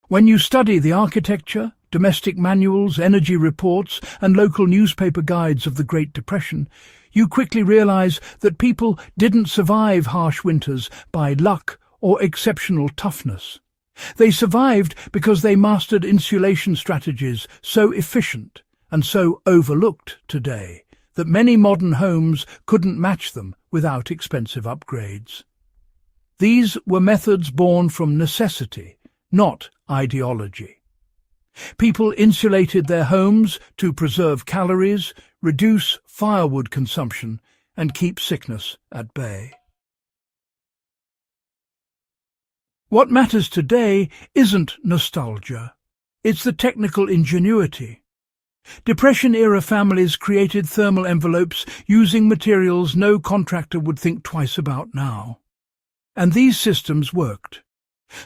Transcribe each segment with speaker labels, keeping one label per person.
Speaker 1: When you study the architecture, domestic manuals, energy reports, and local newspaper guides of the Great Depression, you quickly realize that people didn't survive harsh winters by luck or exceptional toughness. They survived because they mastered insulation strategies so efficient and so overlooked today that many modern homes couldn't match them without expensive upgrades. These were methods born from necessity, not ideology. People insulated their homes to preserve calories, reduce firewood consumption, and keep sickness at bay. What matters today isn't nostalgia, it's the technical ingenuity. Depression-era families created thermal envelopes using materials no contractor would think twice about now. And these systems worked.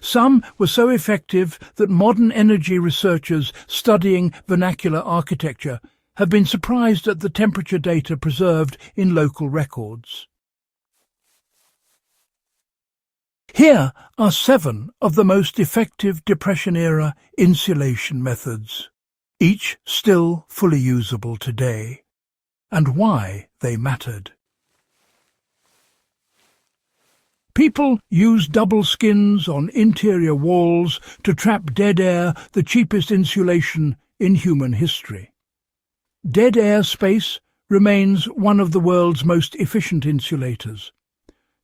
Speaker 1: Some were so effective that modern energy researchers studying vernacular architecture have been surprised at the temperature data preserved in local records. Here are 7 of the most effective Depression-era insulation methods, each still fully usable today, and why they mattered. People use double skins on interior walls to trap dead air, the cheapest insulation in human history. Dead air space remains one of the world's most efficient insulators.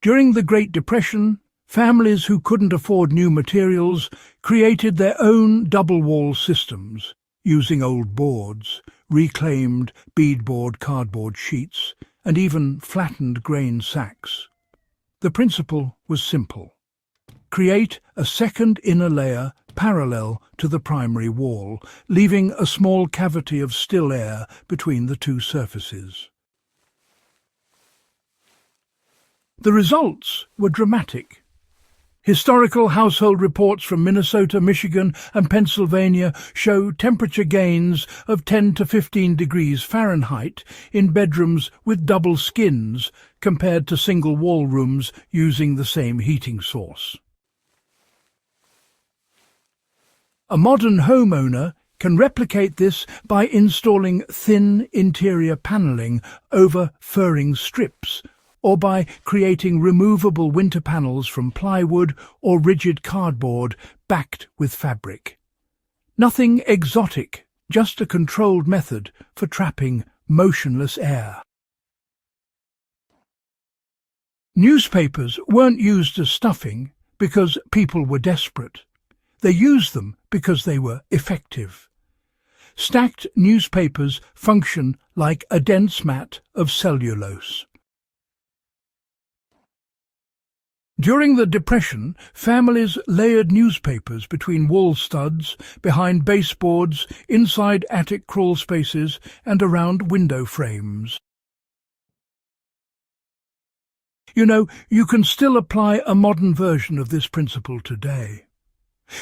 Speaker 1: During the Great Depression, families who couldn't afford new materials created their own double-wall systems, using old boards, reclaimed beadboard cardboard sheets, and even flattened grain sacks. The principle was simple. Create a second inner layer parallel to the primary wall, leaving a small cavity of still air between the two surfaces. The results were dramatic. Historical household reports from Minnesota, Michigan, and Pennsylvania show temperature gains of 10 to 15 degrees Fahrenheit in bedrooms with double skins compared to single wall rooms using the same heating source. A modern homeowner can replicate this by installing thin interior paneling over furring strips, or by creating removable winter panels from plywood or rigid cardboard backed with fabric. Nothing exotic, just a controlled method for trapping motionless air. Newspapers weren't used as stuffing because people were desperate. They used them because they were effective. Stacked newspapers function like a dense mat of cellulose. During the Depression, families layered newspapers between wall studs, behind baseboards, inside attic crawl spaces, and around window frames. You know, you can still apply a modern version of this principle today.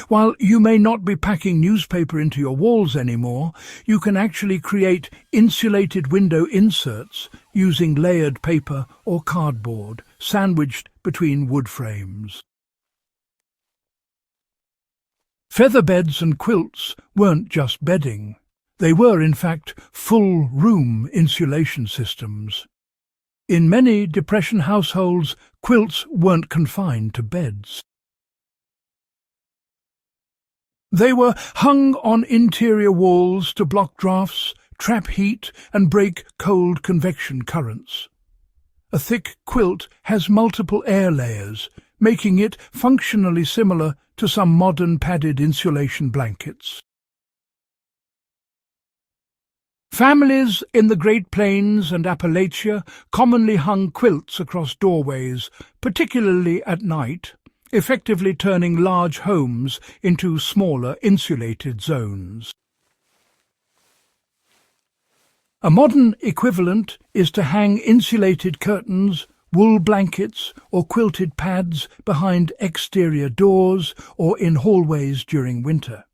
Speaker 1: While you may not be packing newspaper into your walls anymore, you can actually create insulated window inserts using layered paper or cardboard, sandwiched between wood frames. Feather beds and quilts weren't just bedding. They were, in fact, full-room insulation systems. In many Depression households, quilts weren't confined to beds. They were hung on interior walls to block drafts, trap heat, and break cold convection currents. A thick quilt has multiple air layers, making it functionally similar to some modern padded insulation blankets. Families in the Great Plains and Appalachia commonly hung quilts across doorways, particularly at night, effectively turning large homes into smaller insulated zones. A modern equivalent is to hang insulated curtains, wool blankets or quilted pads behind exterior doors or in hallways during winter.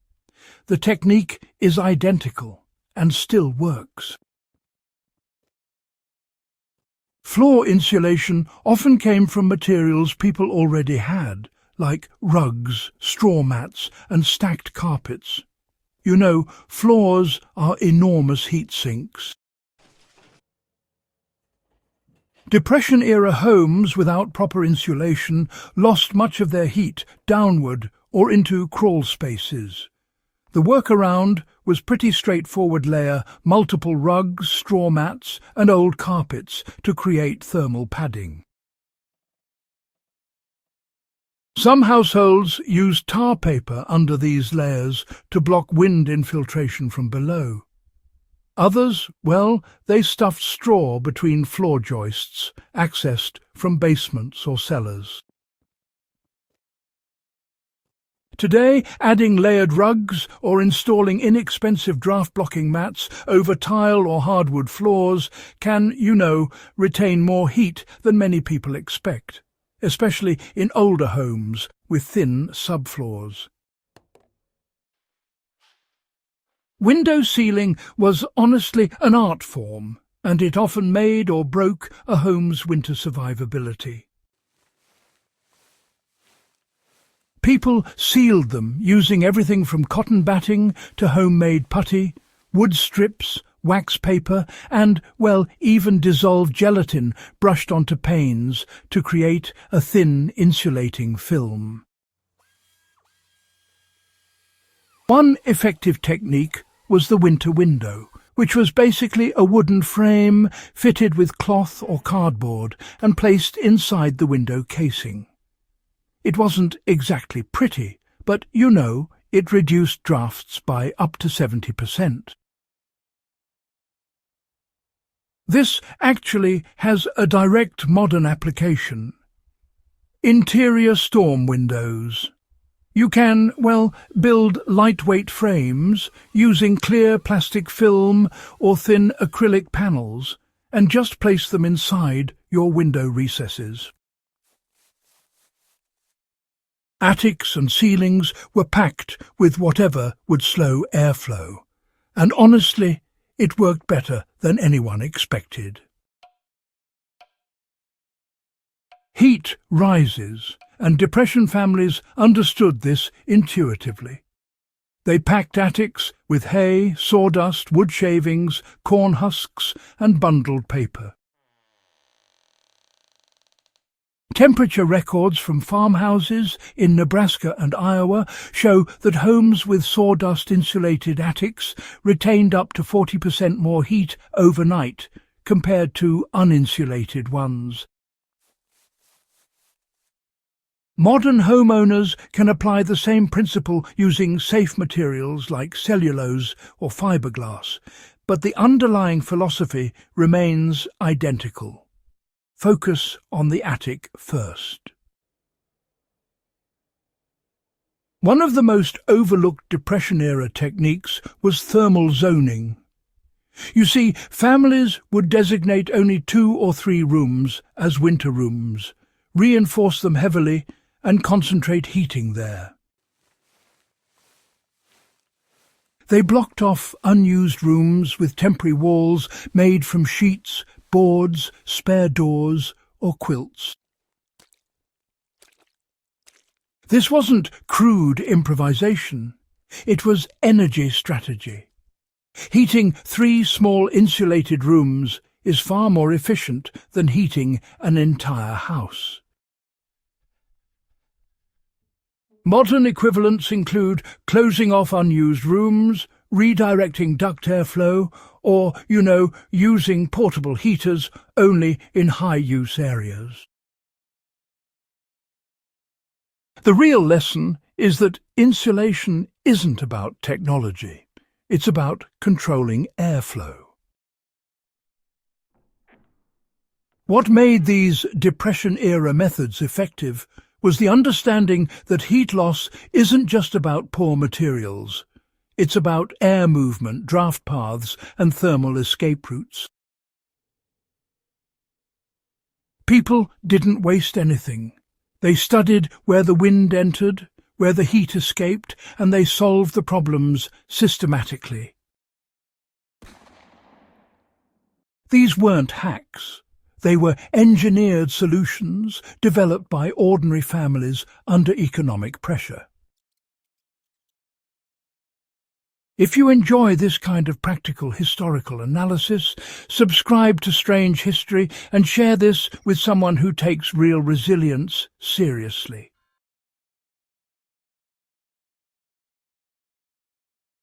Speaker 1: The technique is identical and still works. Floor insulation often came from materials people already had, like rugs, straw mats and stacked carpets. You know, floors are enormous heat sinks. Depression-era homes without proper insulation lost much of their heat downward or into crawl spaces. The workaround was pretty straightforward: layer multiple rugs, straw mats and old carpets to create thermal padding. Some households used tar paper under these layers to block wind infiltration from below. Others, well, they stuffed straw between floor joists, accessed from basements or cellars. Today, adding layered rugs or installing inexpensive draft-blocking mats over tile or hardwood floors can, retain more heat than many people expect, especially in older homes with thin subfloors. Window sealing was honestly an art form, and it often made or broke a home's winter survivability. People sealed them using everything from cotton batting to homemade putty, wood strips, wax paper and, even dissolved gelatin brushed onto panes to create a thin insulating film. One effective technique was the winter window, which was basically a wooden frame fitted with cloth or cardboard and placed inside the window casing. It wasn't exactly pretty, but, it reduced drafts by up to 70%. This actually has a direct modern application. Interior storm windows. You can, build lightweight frames using clear plastic film or thin acrylic panels and just place them inside your window recesses. Attics and ceilings were packed with whatever would slow airflow, and honestly, it worked better than anyone expected. Heat rises, and depression families understood this intuitively. They packed attics with hay, sawdust, wood shavings, corn husks, and bundled paper. Temperature records from farmhouses in Nebraska and Iowa show that homes with sawdust-insulated attics retained up to 40% more heat overnight compared to uninsulated ones. Modern homeowners can apply the same principle using safe materials like cellulose or fiberglass, but the underlying philosophy remains identical. Focus on the attic first. One of the most overlooked Depression-era techniques was thermal zoning. You see, families would designate only 2 or 3 rooms as winter rooms, reinforce them heavily, and concentrate heating there. They blocked off unused rooms with temporary walls made from sheets, boards, spare doors, or quilts. This wasn't crude improvisation. It was energy strategy. Heating 3 small insulated rooms is far more efficient than heating an entire house. Modern equivalents include closing off unused rooms, redirecting duct airflow, or, using portable heaters only in high-use areas. The real lesson is that insulation isn't about technology. It's about controlling airflow. What made these Depression-era methods effective was the understanding that heat loss isn't just about poor materials. It's about air movement, draft paths, and thermal escape routes. People didn't waste anything. They studied where the wind entered, where the heat escaped, and they solved the problems systematically. These weren't hacks. They were engineered solutions developed by ordinary families under economic pressure. If you enjoy this kind of practical historical analysis, subscribe to Strange History and share this with someone who takes real resilience seriously.